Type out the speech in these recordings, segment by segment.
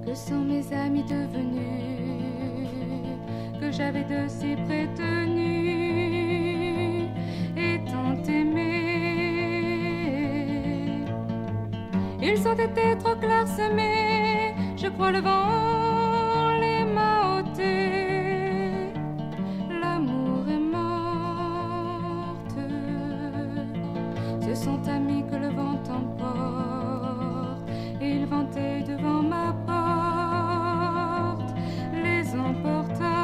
Que sont mes amis devenus, que j'avais de si prétenus et tant aimés. Ils ont été trop clairsemés, je crois le vent les m'a ôtés. L'amour est morte, ce sont amis que le vent emporte. Et il ventait devant ma porte, les emporta.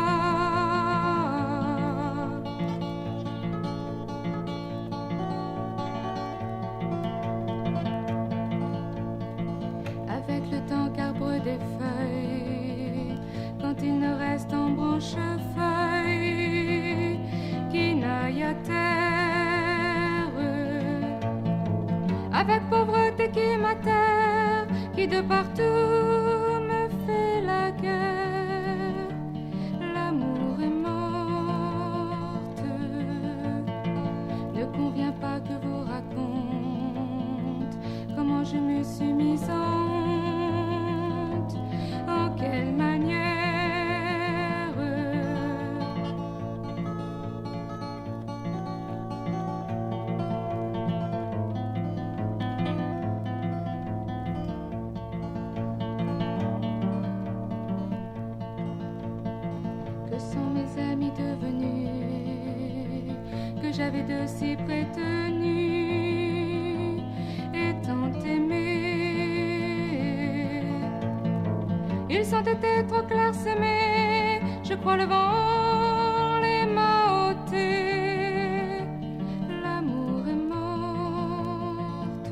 Avec le temps qu'arbre des feuilles, quand il ne reste en branche feuille qui n'aille à terre, avec pauvreté qui m'atterre, qui de partout me fait la guerre. L'amour est morte, ne convient pas que vous raconte comment je me suis mise en honte, en quelle manière. Que sont mes amis devenus, que j'avais de si prétenus et tant aimés. Ils ont été trop clairsemés, je crois le vent les m'a ôtés. L'amour est morte,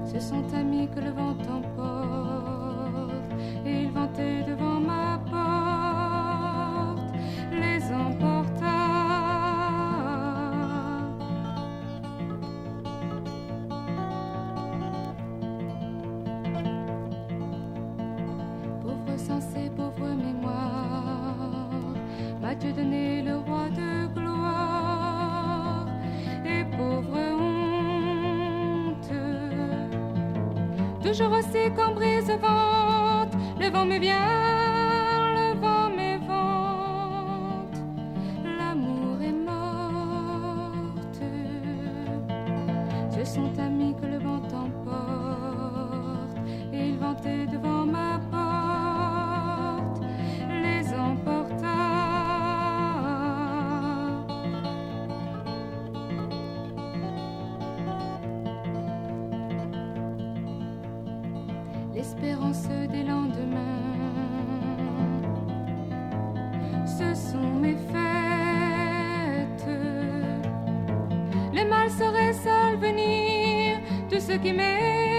ce sont amis que le vent emporte. Et ils vantaient devant ma porte, les emporta. Pauvre sensé, pauvre mémoire, m'a Dieu donné le roi de gloire. Et pauvre honte, toujours aussi qu'en brise vente, le vent me vient, le vent m'évente. L'amour est morte, ce sont amis que le vent emporte. Et ils vantaient devant ma porte, les emporta. L'espérance des lendemains, ce sont mes fêtes. Le mal saurait seul venir, tout ce qui m'est